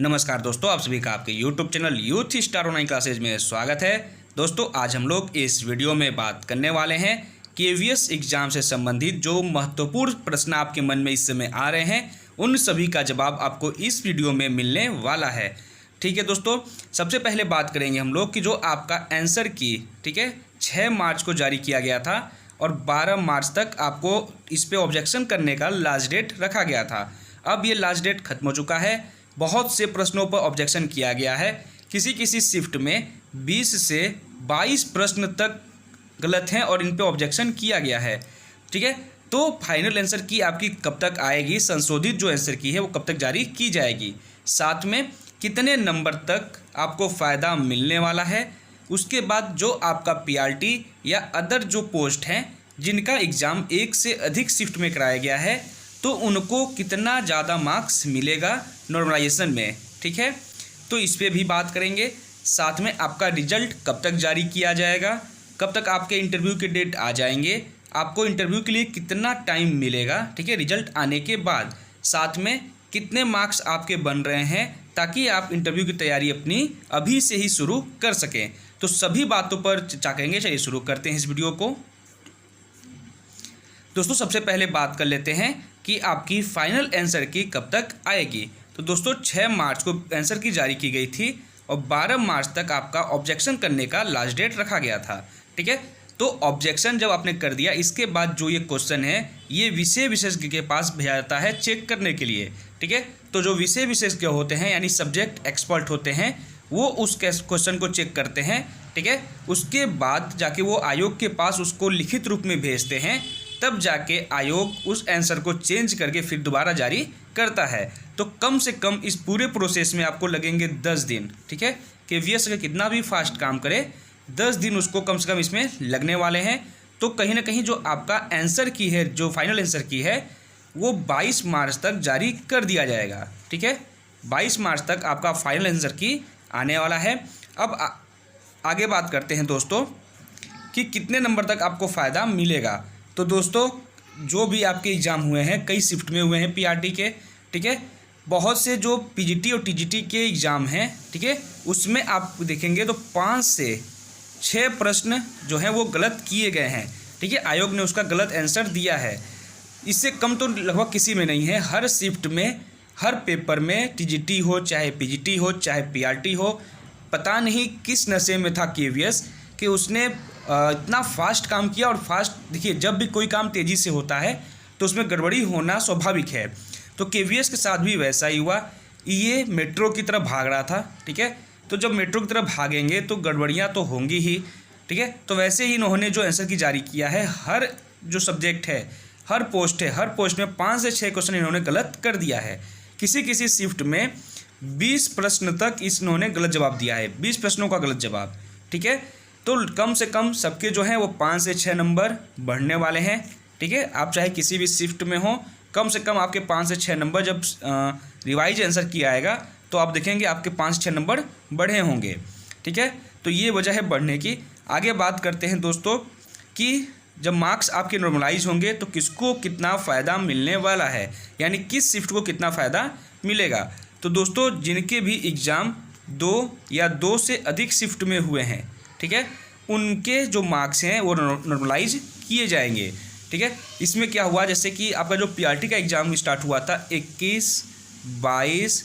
नमस्कार दोस्तों, आप सभी का आपके YouTube channel youth star online classes में स्वागत है। दोस्तों, आज हम लोग इस वीडियो में बात करने वाले हैं केवीएस एग्जाम से संबंधित जो महत्वपूर्ण प्रश्न आपके मन में इस समय आ रहे हैं, उन सभी का जवाब आपको इस वीडियो में मिलने वाला है। ठीक है दोस्तों, सबसे पहले बात करेंगे हम लोग कि जो आपका आंसर की, ठीक है, 6 मार्च को जारी किया गया था और 12 मार्च तक आपको इस पे ऑब्जेक्शन करने का लास्ट डेट रखा गया था। अब ये लास्ट डेट खत्म हो चुका है। बहुत से प्रश्नों पर ऑब्जेक्शन किया गया है। किसी किसी शिफ्ट में 20 से 22 प्रश्न तक गलत हैं और इन पे ऑब्जेक्शन किया गया है। ठीक है, तो फाइनल आंसर की आपकी कब तक आएगी, संशोधित जो आंसर की है वो कब तक जारी की जाएगी, साथ में कितने नंबर तक आपको फ़ायदा मिलने वाला है, उसके बाद जो आपका पीआरटी या अदर जो पोस्ट हैं जिनका एग्ज़ाम एक से अधिक शिफ्ट में कराया गया है, तो उनको कितना ज़्यादा मार्क्स मिलेगा नॉर्मलाइजेशन में। ठीक है, तो इस पर भी बात करेंगे। साथ में आपका रिजल्ट कब तक जारी किया जाएगा, कब तक आपके इंटरव्यू के डेट आ जाएंगे, आपको इंटरव्यू के लिए कितना टाइम मिलेगा, ठीक है, रिजल्ट आने के बाद, साथ में कितने मार्क्स आपके बन रहे हैं ताकि आप इंटरव्यू की तैयारी अपनी अभी से ही शुरू कर सकें। तो सभी बातों पर चर्चा करेंगे। चलिए शुरू करते हैं इस वीडियो को। दोस्तों, सबसे पहले बात कर लेते हैं कि आपकी फाइनल आंसर की कब तक आएगी। तो दोस्तों, 6 मार्च को आंसर की जारी की गई थी और 12 मार्च तक आपका ऑब्जेक्शन करने का लास्ट डेट रखा गया था। ठीक है, तो ऑब्जेक्शन जब आपने कर दिया, इसके बाद जो ये क्वेश्चन है ये विषय विशेषज्ञ के पास भेजा जाता है चेक करने के लिए। ठीक है, तो जो विषय विशेषज्ञ होते हैं यानी सब्जेक्ट एक्सपर्ट होते हैं, वो उस क्वेश्चन को चेक करते हैं। ठीक है, उसके बाद जाके वो आयोग के पास उसको लिखित रूप में भेजते हैं, तब जाके आयोग उस आंसर को चेंज करके फिर दोबारा जारी करता है। तो कम से कम इस पूरे प्रोसेस में आपको लगेंगे 10 दिन। ठीक है, केवीएस अगर कितना भी फास्ट काम करे, 10 दिन उसको कम से कम इसमें लगने वाले हैं। तो कहीं ना कहीं जो आपका आंसर की है, जो फाइनल आंसर की है, वो 22 मार्च तक जारी कर दिया जाएगा। ठीक है, 22 मार्च तक आपका फाइनल आंसर की आने वाला है। अब आगे बात करते हैं दोस्तों कि कितने नंबर तक आपको फ़ायदा मिलेगा। तो दोस्तों, जो भी आपके एग्ज़ाम हुए हैं, कई शिफ्ट में हुए हैं पीआरटी के, ठीक है, बहुत से जो पीजीटी और टीजीटी के एग्ज़ाम हैं, ठीक है, उसमें आप देखेंगे तो 5 से 6 प्रश्न जो हैं वो गलत किए गए हैं। ठीक है, आयोग ने उसका गलत आंसर दिया है। इससे कम तो लगभग किसी में नहीं है। हर शिफ्ट में, हर पेपर में, टीजीटी हो चाहे पीजीटी हो चाहे पीआरटी हो, पता नहीं किस नशे में था केवीएस कि उसने इतना फास्ट काम किया। और फास्ट, देखिए, जब भी कोई काम तेज़ी से होता है तो उसमें गड़बड़ी होना स्वाभाविक है। तो केवीएस के साथ भी वैसा ही हुआ। ये मेट्रो की तरफ भाग रहा था। ठीक है, तो जब मेट्रो की तरफ भागेंगे तो गड़बड़ियाँ तो होंगी ही। ठीक है, तो वैसे ही इन्होंने जो आंसर की जारी किया है, हर जो सब्जेक्ट है, हर पोस्ट है, हर पोस्ट में 5 से 6 क्वेश्चन इन्होंने गलत कर दिया है। किसी किसी शिफ्ट में 20 प्रश्न तक इन्होंने गलत जवाब दिया है, 20 प्रश्नों का गलत जवाब। ठीक है, तो कम से कम सबके जो हैं वो 5 से 6 नंबर बढ़ने वाले हैं। ठीक है, आप चाहे किसी भी शिफ्ट में हो, कम से कम आपके 5 से 6 नंबर जब रिवाइज आंसर किया आएगा तो आप देखेंगे आपके 5 से 6 नंबर बढ़े होंगे। ठीक है, तो ये वजह है बढ़ने की। आगे बात करते हैं दोस्तों कि जब मार्क्स आपके नॉर्मलाइज होंगे तो किसको कितना फ़ायदा मिलने वाला है, यानी किस शिफ्ट को कितना फ़ायदा मिलेगा। तो दोस्तों, जिनके भी एग्ज़ाम 2 या 2 से अधिक शिफ्ट में हुए हैं, ठीक है, उनके जो मार्क्स हैं वो नॉर्मलाइज किए जाएंगे। ठीक है, इसमें क्या हुआ, जैसे कि आपका जो पीआरटी का एग्ज़ाम स्टार्ट हुआ था 21, 22,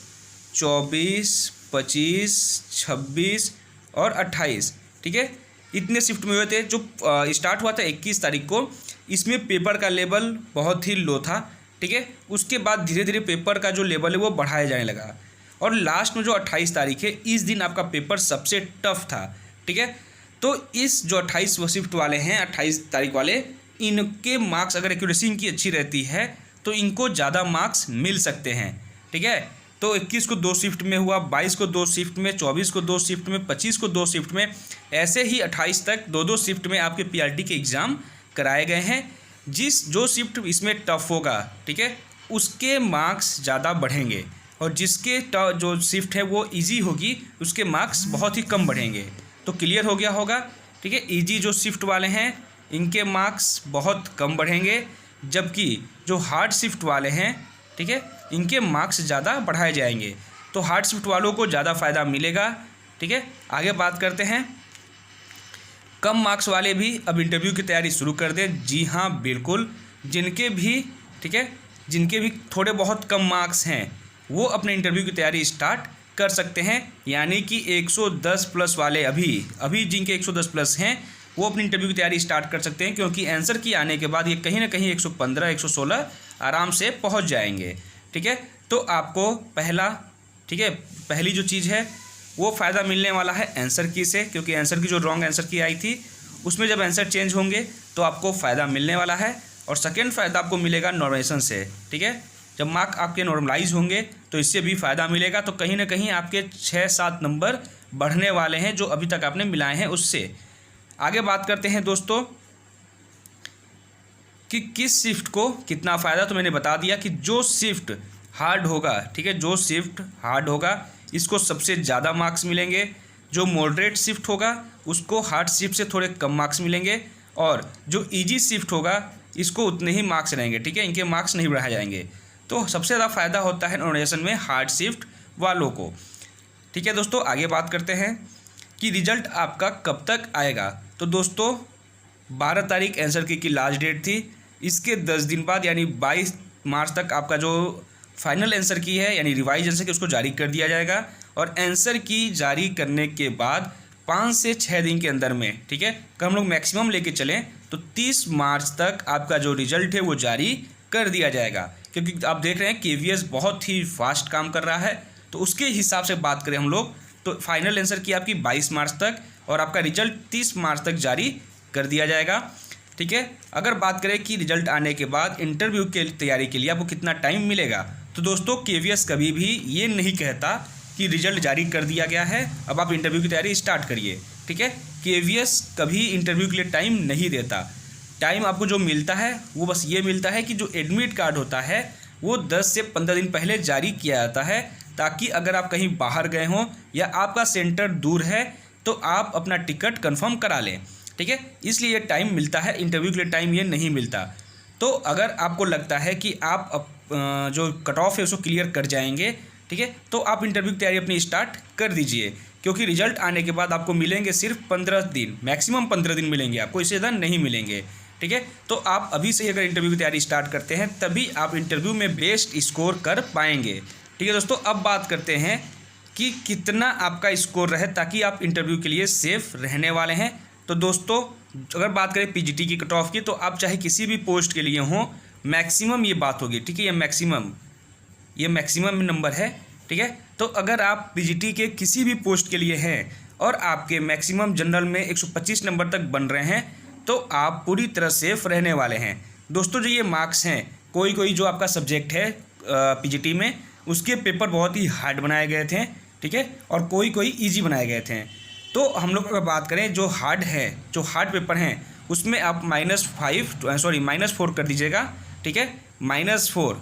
24, 25, 26 और 28। ठीक है, इतने शिफ्ट में हुए थे। जो स्टार्ट हुआ था 21 तारीख को, इसमें पेपर का लेवल बहुत ही लो था। ठीक है, उसके बाद धीरे धीरे पेपर का जो लेवल है वो बढ़ाया जाने लगा और लास्ट में जो 28 तारीख है, इस दिन आपका पेपर सबसे टफ था। ठीक है, तो इस जो 28 शिफ्ट वाले हैं, 28 तारीख वाले, इनके मार्क्स अगर एक्यूरेसी इनकी अच्छी रहती है तो इनको ज़्यादा मार्क्स मिल सकते हैं। ठीक है, तो 21 को 2 शिफ्ट में हुआ, 22 को 2 शिफ्ट में, 24 को 2 शिफ्ट में, 25 को 2 शिफ्ट में, ऐसे ही 28 तक 2-2 शिफ्ट में आपके पीआरटी के एग्ज़ाम कराए गए हैं। जो शिफ्ट इसमें टफ होगा, ठीक है, उसके मार्क्स ज़्यादा बढ़ेंगे और जिसके जो शिफ्ट है वो ईजी होगी, उसके मार्क्स बहुत ही कम बढ़ेंगे। तो क्लियर हो गया होगा। ठीक है, ईजी जो शिफ्ट वाले हैं इनके मार्क्स बहुत कम बढ़ेंगे, जबकि जो हार्ड शिफ्ट वाले हैं, ठीक है, इनके मार्क्स ज़्यादा बढ़ाए जाएंगे। तो हार्ड शिफ्ट वालों को ज़्यादा फ़ायदा मिलेगा। ठीक है, आगे बात करते हैं। कम मार्क्स वाले भी अब इंटरव्यू की तैयारी शुरू कर दें। जी हाँ, बिल्कुल, जिनके भी ठीक है, जिनके भी थोड़े बहुत कम मार्क्स हैं वो अपने इंटरव्यू की तैयारी स्टार्ट कर सकते हैं। यानी कि 110 प्लस वाले अभी जिनके 110 प्लस हैं वो अपनी इंटरव्यू की तैयारी स्टार्ट कर सकते हैं, क्योंकि आंसर की आने के बाद ये कहीं ना कहीं 115 116 आराम से पहुंच जाएंगे। ठीक है, तो आपको पहली जो चीज़ है वो फ़ायदा मिलने वाला है आंसर की से, क्योंकि आंसर की जो रॉन्ग आंसर की आई थी उसमें जब आंसर चेंज होंगे तो आपको फ़ायदा मिलने वाला है। और सेकेंड फ़ायदा आपको मिलेगा नॉर्मलाइजेशन से। ठीक है, जब मार्क आपके नॉर्मलाइज होंगे तो इससे भी फ़ायदा मिलेगा। तो कहीं ना कहीं आपके 6-7 नंबर बढ़ने वाले हैं जो अभी तक आपने मिलाए हैं उससे। आगे बात करते हैं दोस्तों कि किस शिफ्ट को कितना फ़ायदा। तो मैंने बता दिया कि जो शिफ्ट हार्ड होगा, ठीक है, जो शिफ्ट हार्ड होगा इसको सबसे ज़्यादा मार्क्स मिलेंगे। जो मॉडरेट शिफ्ट होगा उसको हार्ड शिफ्ट से थोड़े कम मार्क्स मिलेंगे, और जो इजी शिफ्ट होगा इसको उतने ही मार्क्स रहेंगे। ठीक है, इनके मार्क्स नहीं बढ़ाए जाएंगे। तो सबसे ज़्यादा फ़ायदा होता है नॉर्मलाइजेशन में हार्ड शिफ्ट वालों को। ठीक है दोस्तों, आगे बात करते हैं कि रिजल्ट आपका कब तक आएगा। तो दोस्तों 12 तारीख आंसर की लास्ट डेट थी। इसके 10 दिन बाद यानी 22 मार्च तक आपका जो फाइनल आंसर की है यानी रिवाइज आंसर की उसको जारी कर दिया जाएगा। और आंसर की जारी करने के बाद 5 से 6 दिन के अंदर में, ठीक है, अगर हम लोग मैक्सिमम लेके चलें तो 30 मार्च तक आपका जो रिजल्ट है वो जारी कर दिया जाएगा। क्योंकि आप देख रहे हैं KVS बहुत ही फास्ट काम कर रहा है, तो उसके हिसाब से बात करें हम लोग तो फाइनल आंसर की आपकी 22 मार्च तक और आपका रिजल्ट 30 मार्च तक जारी कर दिया जाएगा। ठीक है, अगर बात करें कि रिजल्ट आने के बाद इंटरव्यू के तैयारी के लिए आपको कितना टाइम मिलेगा, तो दोस्तों KVS कभी भी ये नहीं कहता कि रिजल्ट जारी कर दिया गया है अब आप इंटरव्यू की तैयारी स्टार्ट करिए। ठीक है, KVS कभी इंटरव्यू के लिए टाइम नहीं देता। टाइम आपको जो मिलता है वो बस ये मिलता है कि जो एडमिट कार्ड होता है वो 10 से 15 दिन पहले जारी किया जाता है, ताकि अगर आप कहीं बाहर गए हों या आपका सेंटर दूर है तो आप अपना टिकट कंफर्म करा लें। ठीक है, इसलिए ये टाइम मिलता है, इंटरव्यू के लिए टाइम ये नहीं मिलता। तो अगर आपको लगता है कि आप जो कट ऑफ है उसको क्लियर कर जाएंगे, ठीक है, तो आप इंटरव्यू की तैयारी अपनी स्टार्ट कर दीजिए, क्योंकि रिजल्ट आने के बाद आपको मिलेंगे सिर्फ 15 दिन, मैक्सिमम 15 दिन मिलेंगे आपको, इससे ज़्यादा नहीं मिलेंगे। ठीक है, तो आप अभी से अगर इंटरव्यू की तैयारी स्टार्ट करते हैं तभी आप इंटरव्यू में बेस्ट स्कोर कर पाएंगे। ठीक है दोस्तों, अब बात करते हैं कि कितना आपका स्कोर रहे ताकि आप इंटरव्यू के लिए सेफ रहने वाले हैं। तो दोस्तों अगर बात करें PGT की कट ऑफ की, तो आप चाहे किसी भी पोस्ट के लिए हों, मैक्सिमम ये बात होगी। ठीक है, ये मैक्सिमम नंबर है। ठीक है, तो अगर आप PGT के किसी भी पोस्ट के लिए हैं और आपके मैक्सिमम जनरल में 125 नंबर तक बन रहे हैं तो आप पूरी तरह सेफ रहने वाले हैं। दोस्तों जो ये मार्क्स हैं, कोई जो आपका सब्जेक्ट है PGT में उसके पेपर बहुत ही हार्ड बनाए गए थे, ठीक है, और कोई ईजी बनाए गए थे। तो हम लोग अगर बात करें जो हार्ड पेपर हैं उसमें आप -4 कर दीजिएगा। ठीक है, -4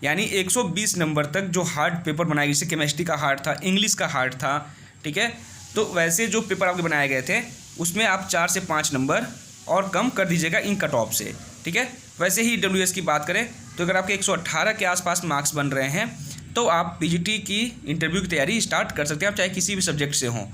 यानी 120 नंबर तक जो हार्ड पेपर बनाए गए, जैसे केमिस्ट्री का हार्ड था, इंग्लिश का हार्ड था। ठीक है, तो वैसे जो पेपर आपके बनाए गए थे उसमें आप 4 से 5 नंबर और कम कर दीजिएगा इन कट ऑफ से। ठीक है, वैसे ही EWS की बात करें तो अगर आपके 118 के आसपास मार्क्स बन रहे हैं तो आप PGT की इंटरव्यू की तैयारी स्टार्ट कर सकते हैं, आप चाहे किसी भी सब्जेक्ट से हों।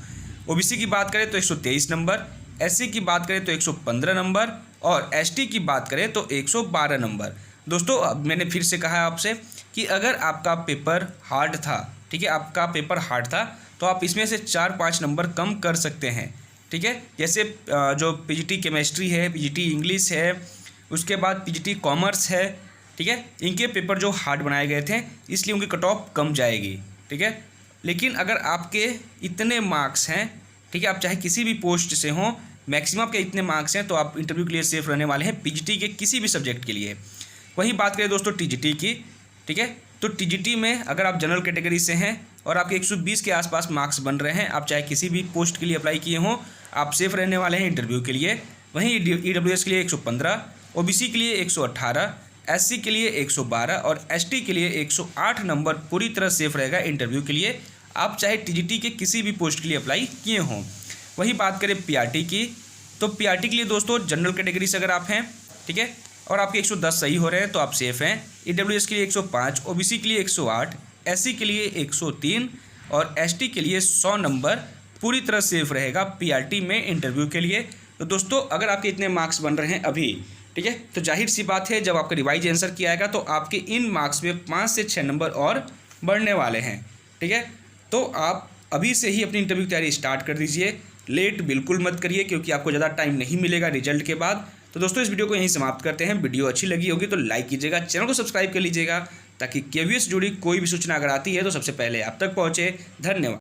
OBC की बात करें तो 123 नंबर, SC की बात करें तो 115 नंबर और ST की बात करें तो 112 नंबर। दोस्तों अब मैंने फिर से कहा आपसे कि अगर आपका पेपर हार्ड था, ठीक है, आपका पेपर हार्ड था तो आप इसमें से 4-5 नंबर कम कर सकते हैं। ठीक है, जैसे जो PGT केमिस्ट्री है, PGT इंग्लिश है, उसके बाद PGT कॉमर्स है, ठीक है, इनके पेपर जो हार्ड बनाए गए थे इसलिए उनकी कट ऑफ कम जाएगी। ठीक है, लेकिन अगर आपके इतने मार्क्स हैं, ठीक है, आप चाहे किसी भी पोस्ट से हों, मैक्सिमम आपके इतने मार्क्स हैं तो आप इंटरव्यू के लिए सेफ रहने वाले हैं PGT के किसी भी सब्जेक्ट के लिए। वहीं बात करें दोस्तों TGT की, ठीक है, तो TGT में अगर आप जनरल कैटेगरी से हैं और आपके 120 के आसपास मार्क्स बन रहे हैं, आप चाहे किसी भी पोस्ट के लिए अप्लाई किए हों, आप सेफ रहने वाले हैं इंटरव्यू के लिए। वहीं EWS के लिए 115, OBC के लिए 118, SC के लिए 112 और ST के लिए 108 नंबर पूरी तरह सेफ रहेगा इंटरव्यू के लिए, आप चाहे TGT के किसी भी पोस्ट के लिए अप्लाई किए हों। वहीं बात करें PRT की, तो PRT के लिए दोस्तों जनरल कैटेगरी से अगर आप हैं, ठीक है, और आपके 110 सही हो रहे हैं तो आप सेफ़ हैं। EWS के लिए 105, OBC के लिए 108, SC के लिए 103 और ST के लिए 100 नंबर पूरी तरह सेफ रहेगा PRT में इंटरव्यू के लिए। तो दोस्तों अगर आपके इतने मार्क्स बन रहे हैं अभी, ठीक है, तो जाहिर सी बात है जब आपका रिवाइज आंसर किया आएगा तो आपके इन मार्क्स में 5 से 6 नंबर और बढ़ने वाले हैं। ठीक है, तो आप अभी से ही अपनी इंटरव्यू की तैयारी स्टार्ट कर दीजिए, लेट बिल्कुल मत करिए क्योंकि आपको ज़्यादा टाइम नहीं मिलेगा रिजल्ट के बाद। तो दोस्तों इस वीडियो को यहीं समाप्त करते हैं। वीडियो अच्छी लगी होगी तो लाइक कीजिएगा, चैनल को सब्सक्राइब कर लीजिएगा ताकि KVS से जुड़ी कोई भी सूचना अगर आती है तो सबसे पहले आप तक पहुँचे। धन्यवाद।